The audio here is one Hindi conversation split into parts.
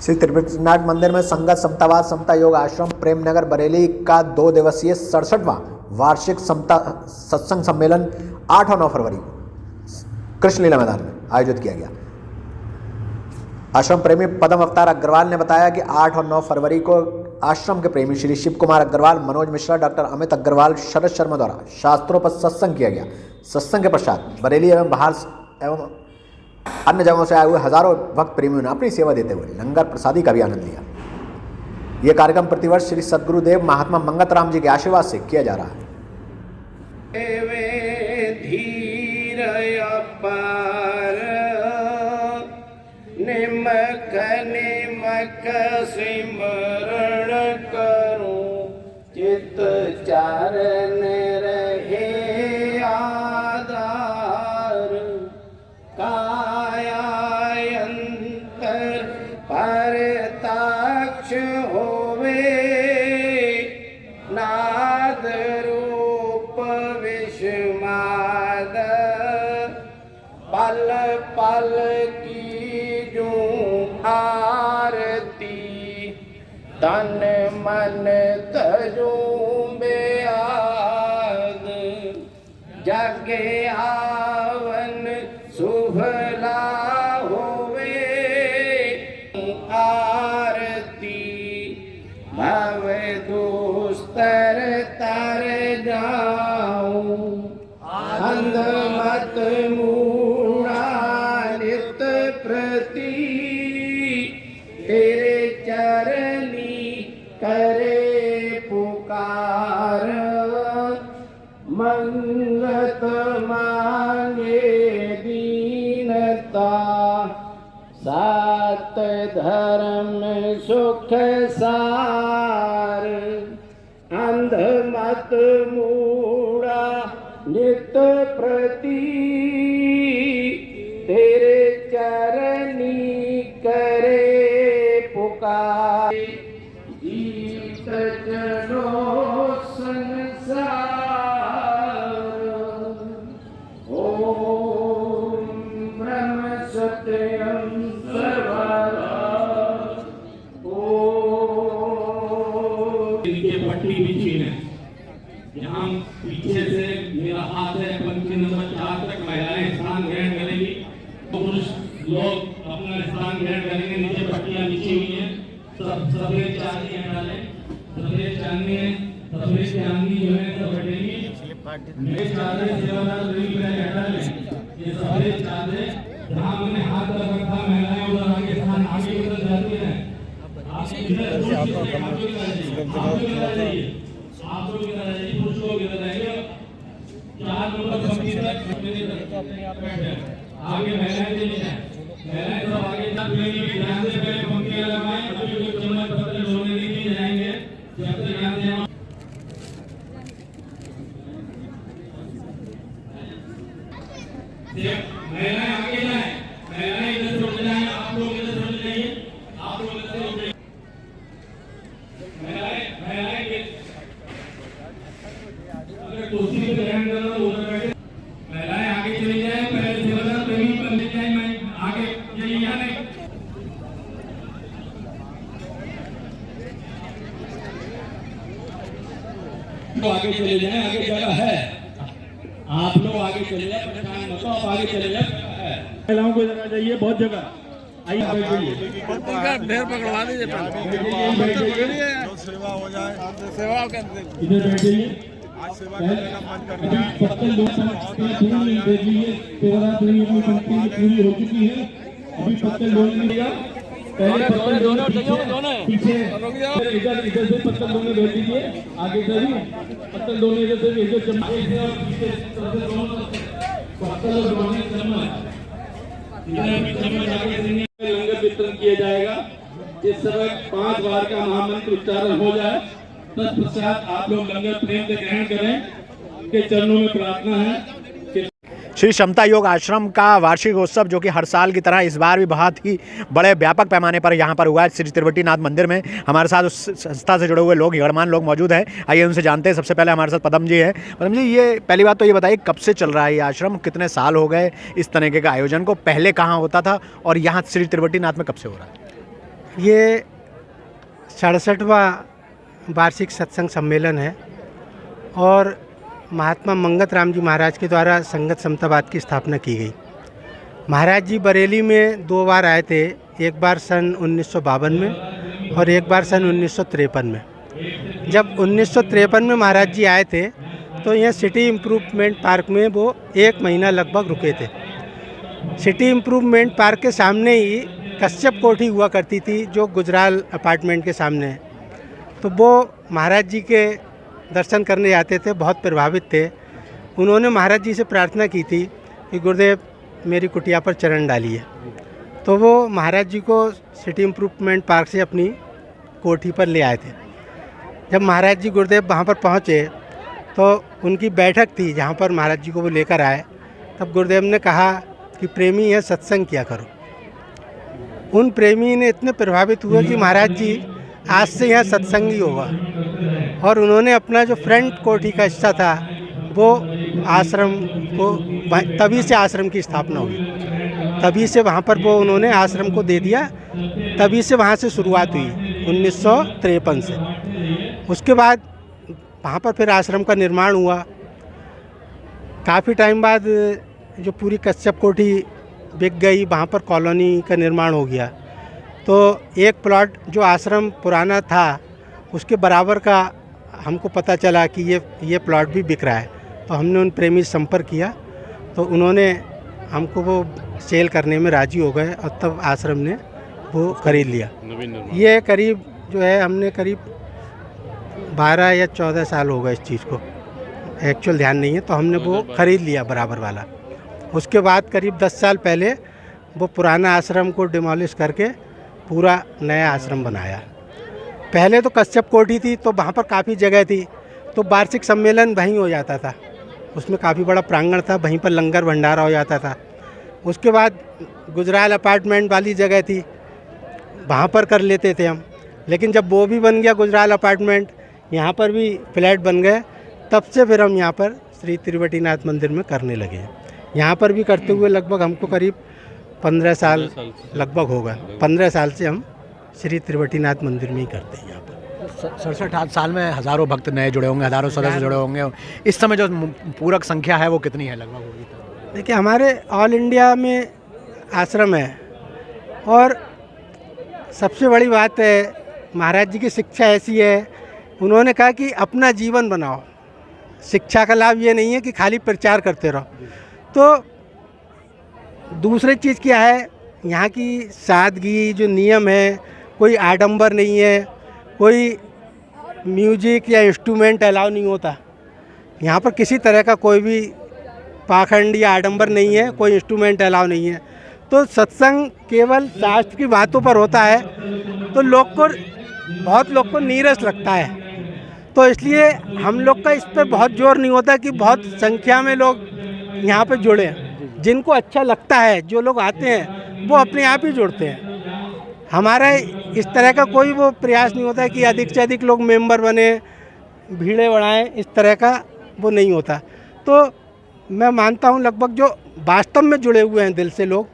श्री त्रिवेणीनाथ मंदिर में संगत समतावाद समता योग आश्रम प्रेमनगर बरेली का 2 दिवसीय 67वां वार्षिक समता सत्संग सम्मेलन 8 और 9 फरवरी को कृष्णलीला मैदान में आयोजित किया गया। आश्रम प्रेमी पद्म अवतार अग्रवाल ने बताया कि 8 और 9 फरवरी को आश्रम के प्रेमी श्री शिव कुमार अग्रवाल, मनोज मिश्रा, डॉक्टर अमित अग्रवाल, शरद शर्मा द्वारा शास्त्रों पर सत्संग किया गया। सत्संग के पश्चात बरेली एवं बाहर एवं अन्य जगहों से आए हुए हजारों भक्त प्रेमियों ने अपनी सेवा देते हुए लंगर प्रसादी का भी आनंद लिया। यह कार्यक्रम प्रतिवर्ष श्री सद्गुरुदेव महात्मा मंगत राम जी के आशीर्वाद से किया जा रहा है। निमक निमक सिमरण करूं चित चारण रहे आधार कायांतर परताक्ष होवे नाद रूप विषमाद पल पल की आरती तन मन तजूं बेआद जगे आवन सुभला होवे आरती भव दुस्तर तर जाऊं अंध मत मूढ़ा नित प्रति तेरे चरनी करे पुकार मंगत मांगे दीनता सात धर्म सुख सार अंध मत मूढ़ा नित प्रति तेरे चरनी करे पुकार जीत जनो संसार ओम ब्रह्म सत्यम सर्वदा ओम। इनके पट्टी बिछी है, यहाँ पीछे से मेरा हाथ है पंक्ति नंबर 4 तक महिलाएं स्थान ग्रहण करेंगी, पुरुष लोग अपना स्थान ग्रहण करेंगे। नीचे पट्टियां बिछी हुई हैं, सब सफेद चांदी है डाले, सफेद चांदी है, सफेद चांदी जो है सब बैठेगी। मेरे चादर सेवादार गरीब है डाले, ये सफेद चादर जहाँ हमने हाथ रख रखा महिलाएं उधर आगे स्थान आगे उधर जाती हैं। आप इधर आप लोग इधर आइए, पुरुष लोग इधर आइए। 4 नंबर पंक्ति तक आगे महिलाएं चली जाए, महिलाएं सब आगे ध्यान से पहले पंक्तियां लगाएं। अभी कोई चम्मच पत्थर ढोने नहीं जाएंगे जब तक ध्यान से महिलाएं आगे जाए, महिलाएं इधर से उठ जाए, आप लोग इधर से उठ जाइए, आप लोग इधर से उठ जाइए। महिलाएं अगर कुर्सी पे ध्यान देना तो उधर बैठे। महिलाएं आगे चली जाए, पहले सेवादार प्रेमी बन जाए, मैं आगे यही यहाँ नहीं तो आगे चले जाए, आगे जगह है, आप लोग आगे चले जाए, परेशान मत हो, आप आगे चले जाए। महिलाओं को जगह चाहिए, बहुत जगह आइए, ढेर पकड़वा दीजिए, सेवा हो जाए, सेवा इधर बैठिए। पत्तल पूरी हो चुकी है, अभी पत्तल डोलने देगा, पहले पीछे इधर से पत्तल दोनों बैठ दीजिए, आगे से भी पत्तल दोनों इधर से भी पत्तल लंगर वितरण किया जाएगा। इस समय 5 बार का महामंत्र उच्चारण हो जाए, तत्पश्चात आप लोग लंगर प्रेम से ग्रहण करें। के चरणों में प्रार्थना है। श्री समता योग आश्रम का वार्षिक उत्सव जो कि हर साल की तरह इस बार भी बहुत ही बड़े व्यापक पैमाने पर यहाँ पर हुआ है श्री त्रिवेणीनाथ मंदिर में। हमारे साथ उस संस्था से जुड़े हुए लोग, गणमान्य लोग मौजूद हैं। आइए उनसे जानते हैं। सबसे पहले हमारे साथ पद्म जी हैं। पद्म जी, ये पहली बात तो ये बताइए, कब से चल रहा है ये आश्रम, कितने साल हो गए इस तरीके का आयोजन को, पहले कहाँ होता था और यहाँ श्री त्रिवेणीनाथ में कब से हो रहा है? ये 67वां वार्षिक सत्संग सम्मेलन है और महात्मा मंगत राम जी महाराज के द्वारा संगत समतावाद की स्थापना की गई। महाराज जी बरेली में 2 बार आए थे, एक बार सन 1952 में और एक बार सन 1953 में। जब 1953 में महाराज जी आए थे तो यहाँ सिटी इम्प्रूवमेंट पार्क में वो 1 महीना लगभग रुके थे। सिटी इम्प्रूवमेंट पार्क के सामने ही कश्यप कोठी हुआ करती थी जो गुजराल अपार्टमेंट के सामने है। तो वो महाराज जी के दर्शन करने जाते थे, बहुत प्रभावित थे। उन्होंने महाराज जी से प्रार्थना की थी कि गुरुदेव मेरी कुटिया पर चरण डालिए। तो वो महाराज जी को सिटी इम्प्रूवमेंट पार्क से अपनी कोठी पर ले आए थे। जब महाराज जी गुरुदेव वहाँ पर पहुँचे तो उनकी बैठक थी जहाँ पर महाराज जी को वो लेकर आए। तब गुरुदेव ने कहा कि प्रेमी है, सत्संग किया करो। उन प्रेमी ने इतने प्रभावित हुए कि महाराज जी आज से यहाँ सत्संग ही होगा, और उन्होंने अपना जो फ्रंट कोठी का हिस्सा था वो आश्रम को, तभी से आश्रम की स्थापना हुई। तभी से वहाँ पर वो उन्होंने आश्रम को दे दिया। तभी से वहाँ से शुरुआत हुई 1953 से। उसके बाद वहाँ पर फिर आश्रम का निर्माण हुआ। काफ़ी टाइम बाद जो पूरी कश्यप कोठी बिक गई, वहाँ पर कॉलोनी का निर्माण हो गया। तो एक प्लॉट जो आश्रम पुराना था उसके बराबर का हमको पता चला कि ये प्लॉट भी बिक रहा है। तो हमने उन प्रेमी से संपर्क किया तो उन्होंने हमको वो सेल करने में राज़ी हो गए और तब आश्रम ने वो खरीद लिया। ये करीब जो है हमने करीब 12 या 14 साल हो गए इस चीज़ को, एक्चुअल ध्यान नहीं है। तो हमने वो ख़रीद लिया बराबर वाला। उसके बाद करीब 10 साल पहले वो पुराना आश्रम को डिमोलिश करके पूरा नया आश्रम बनाया। पहले तो कश्यप कोठी थी तो वहाँ पर काफ़ी जगह थी, तो वार्षिक सम्मेलन वहीं हो जाता था। उसमें काफ़ी बड़ा प्रांगण था, वहीं पर लंगर भंडारा हो जाता था। उसके बाद गुजराल अपार्टमेंट वाली जगह थी, वहाँ पर कर लेते थे हम। लेकिन जब वो भी बन गया गुजराल अपार्टमेंट, यहाँ पर भी फ्लैट बन गए, तब से फिर हम यहाँ पर श्री त्रिवटीनाथ मंदिर में करने लगे। यहाँ पर भी करते हुए लगभग हमको करीब 15 साल लगभग होगा। 15 साल से हम श्री त्रिवटीनाथ मंदिर में ही करते हैं। यहाँ पर 67 साल में हज़ारों भक्त नए जुड़े होंगे, हज़ारों सदस्य जुड़े होंगे। इस समय जो पूरक संख्या है वो कितनी है लगभग होगी? देखिए, हमारे ऑल इंडिया में आश्रम है और सबसे बड़ी बात है महाराज जी की शिक्षा ऐसी है, उन्होंने कहा कि अपना जीवन बनाओ। शिक्षा का लाभ ये नहीं है कि खाली प्रचार करते रहो। तो दूसरी चीज़ क्या है, यहाँ की सादगी जो नियम है, कोई आडंबर नहीं है, कोई म्यूजिक या इंस्ट्रूमेंट अलाउ नहीं होता। यहाँ पर किसी तरह का कोई भी पाखंड या आडंबर नहीं है, कोई इंस्ट्रूमेंट अलाउ नहीं है। तो सत्संग केवल शास्त्र की बातों पर होता है तो बहुत लोग को नीरस लगता है। तो इसलिए हम लोग का इस पर बहुत जोर नहीं होता कि बहुत संख्या में लोग यहाँ पे जुड़े। जिनको अच्छा लगता है, जो लोग आते हैं वो अपने आप ही जुड़ते हैं। हमारा इस तरह का कोई वो प्रयास नहीं होता कि अधिक से अधिक लोग मेंबर बने, भीड़ें बढ़ाएं, इस तरह का वो नहीं होता। तो मैं मानता हूँ लगभग जो वास्तव में जुड़े हुए हैं दिल से लोग,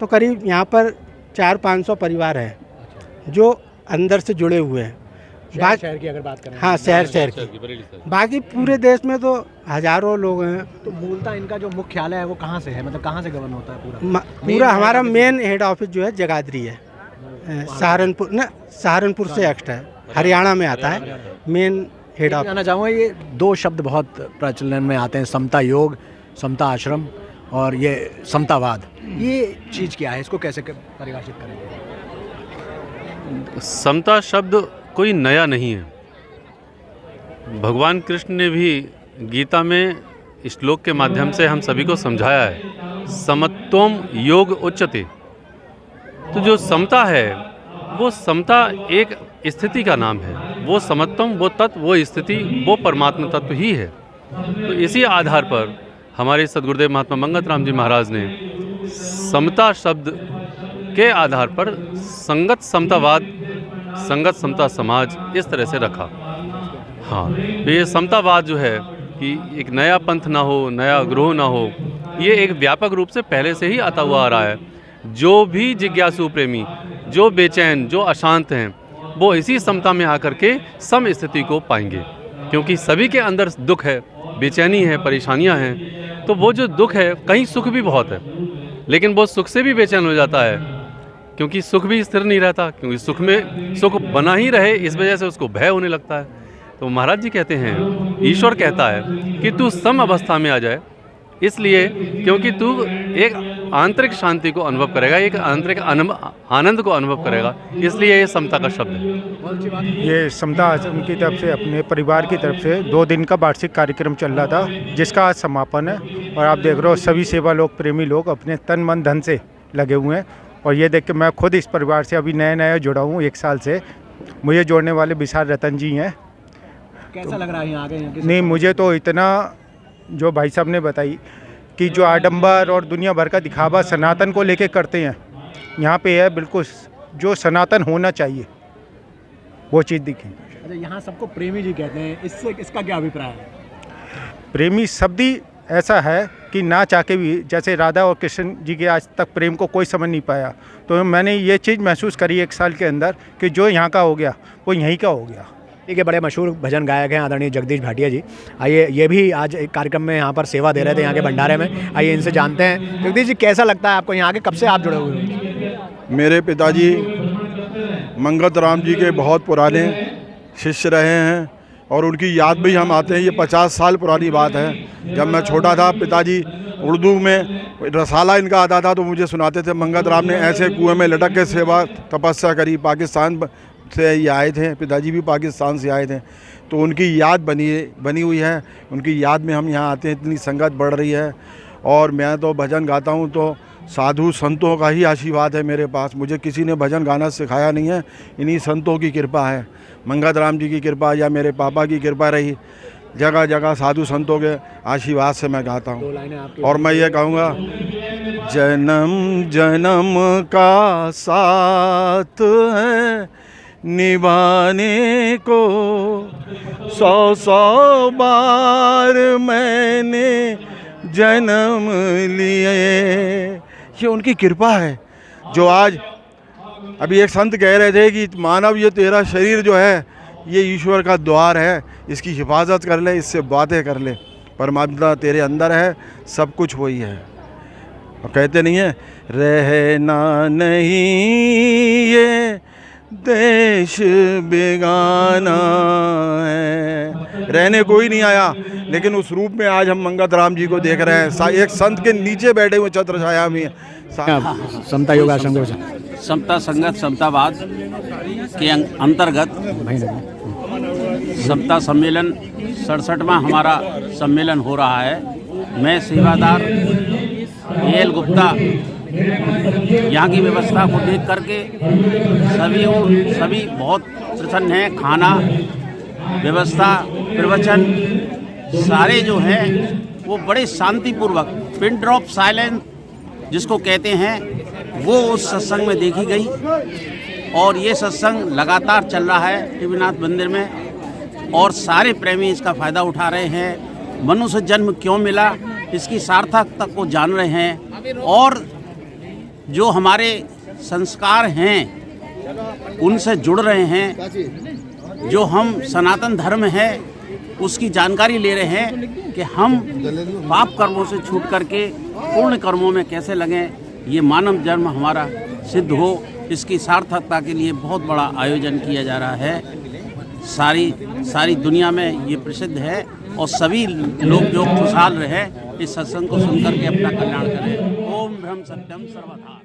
तो करीब यहाँ पर 400-500 परिवार हैं जो अंदर से जुड़े हुए हैं। शहर की अगर बात करें, हाँ, शहर की। बाकी पूरे देश में तो हज़ारों लोग हैं। तो मूलतः इनका जो मुख्यालय है वो कहाँ से है, मतलब कहाँ से गवर्न होता है पूरा हमारा मेन हेड ऑफिस जो है जगाधरी है। सहारनपुर से एक्स्ट्रा है, हरियाणा में आता है मेन हेड ऑफिस। कहना चाहूँगा ये 2 शब्द बहुत प्रचलन में आते हैं, समता योग, समता आश्रम और ये समतावाद। ये चीज़ क्या है, इसको कैसे परिभाषित करेंगे? समता शब्द कोई नया नहीं है। भगवान कृष्ण ने भी गीता में श्लोक के माध्यम से हम सभी को समझाया है, समत्वम योग उच्यते। तो जो समता है वो समता एक स्थिति का नाम है। वो समत्वम, वो तत्व, वो स्थिति, वो परमात्मा तत्व ही है। तो इसी आधार पर हमारे सद्गुरुदेव महात्मा मंगत राम जी महाराज ने समता शब्द के आधार पर संगत समतावाद, संगत समता समाज इस तरह से रखा। हाँ, ये समतावाद जो है कि एक नया पंथ ना हो, नया ग्रोह ना हो, ये एक व्यापक रूप से पहले से ही आता हुआ आ रहा है। जो भी जिज्ञासु प्रेमी जो बेचैन, जो अशांत हैं, वो इसी समता में आकर के सम स्थिति को पाएंगे। क्योंकि सभी के अंदर दुख है, बेचैनी है, परेशानियां हैं, तो वो जो दुख है, कहीं सुख भी बहुत है, लेकिन वो सुख से भी बेचैन हो जाता है, क्योंकि सुख भी स्थिर नहीं रहता, क्योंकि सुख में सुख बना ही रहे, इस वजह से उसको भय होने लगता है। तो महाराज जी कहते हैं, ईश्वर कहता है कि तू सम अवस्था में आ जाए, इसलिए क्योंकि तू एक आंतरिक शांति को अनुभव करेगा, एक आंतरिक आनंद को अनुभव करेगा, इसलिए ये समता का शब्द है। ये समता आश्रम की तरफ से, अपने परिवार की तरफ से 2 दिन का वार्षिक कार्यक्रम चल रहा था, जिसका आज समापन है। और आप देख रहे हो सभी सेवा लोग, प्रेमी लोग अपने तन मन धन से लगे हुए हैं। और ये देख के मैं खुद इस परिवार से अभी नया जुड़ा हूँ, 1 साल से। मुझे जोड़ने वाले विशाल रतन जी हैं। कैसा लग रहा है यहाँ आके? नहीं, मुझे तो इतना, जो भाई साहब ने बताई कि जो आडंबर और दुनिया भर का दिखावा सनातन को लेके करते हैं, यहाँ पे है बिल्कुल जो सनातन होना चाहिए वो चीज़ दिखी। अच्छा, यहाँ सबको प्रेमी जी कहते हैं, इससे इसका क्या अभिप्राय है? प्रेमी शब्द ही ऐसा है कि ना चाह के भी, जैसे राधा और कृष्ण जी के आज तक प्रेम को कोई समझ नहीं पाया, तो मैंने ये चीज़ महसूस करी 1 साल के अंदर कि जो यहाँ का हो गया वो यहीं का हो गया। ठीक है, बड़े मशहूर भजन गायक हैं आदरणीय जगदीश भाटिया जी। आइए, ये भी आज एक कार्यक्रम में यहाँ पर सेवा दे रहे थे यहाँ के भंडारे में। आइए इनसे जानते हैं। जगदीश जी, कैसा लगता है आपको यहाँ आके? कब से आप जुड़े हुए हैं? मेरे पिताजी मंगत राम जी के बहुत पुराने शिष्य रहे हैं और उनकी याद भी हम आते हैं। ये 50 साल पुरानी बात है। जब मैं छोटा था, पिताजी उर्दू में रसाला इनका आता था तो मुझे सुनाते थे, मंगत राम ने ऐसे कुएं में लटक के सेवा तपस्या करी। पाकिस्तान से ये आए थे, पिताजी भी पाकिस्तान से आए थे, तो उनकी याद बनी हुई है। उनकी याद में हम यहाँ आते हैं। इतनी संगत बढ़ रही है और मैं तो भजन गाता हूँ तो साधु संतों का ही आशीर्वाद है मेरे पास। मुझे किसी ने भजन गाना सिखाया नहीं है, इन्हीं संतों की कृपा है, मंगत राम जी की कृपा या मेरे पापा की कृपा रही। जगह जगह साधु संतों के आशीर्वाद से मैं गाता हूँ। और मैं ये कहूँगा, जन्म जन्म का साथ है निभाने को, 100 बार मैंने जन्म लिए। ये उनकी कृपा है जो आज, अभी एक संत कह रहे थे कि मानव, ये तेरा शरीर जो है ये ईश्वर का द्वार है, इसकी हिफाजत कर ले, इससे बातें कर ले। परमात्मा तेरे अंदर है, सब कुछ वही है। और कहते नहीं है, रहना नहीं ये देश बेगाना है। रहने कोई नहीं आया, लेकिन उस रूप में आज हम मंगत राम जी को देख रहे हैं, एक संत के नीचे बैठे हुए छत्र छाया में। समता योग आश्रम समता संगत समतावाद के अंतर्गत समता सम्मेलन 67वां हमारा सम्मेलन हो रहा है। मैं सेवादार एल गुप्ता यहाँ की व्यवस्था को देख करके सभी बहुत प्रसन्न हैं। खाना, व्यवस्था, प्रवचन सारे जो हैं वो बड़े शांतिपूर्वक, पिन ड्रॉप साइलेंस जिसको कहते हैं, वो उस सत्संग में देखी गई। और ये सत्संग लगातार चल रहा है टीवीनाथ मंदिर में और सारे प्रेमी इसका फ़ायदा उठा रहे हैं। मनुष्य जन्म क्यों मिला, इसकी सार्थकता को जान रहे हैं और जो हमारे संस्कार हैं उनसे जुड़ रहे हैं। जो हम सनातन धर्म है उसकी जानकारी ले रहे हैं कि हम पाप कर्मों से छूट करके पूर्ण कर्मों में कैसे लगें, ये मानव जन्म हमारा सिद्ध हो, इसकी सार्थकता के लिए बहुत बड़ा आयोजन किया जा रहा है। सारी दुनिया में ये प्रसिद्ध है और सभी लोग जो खुशहाल रहे इस सत्संग को सुनकर के अपना कल्याण करें। ओम ब्रह्म सत्यम सर्वथा।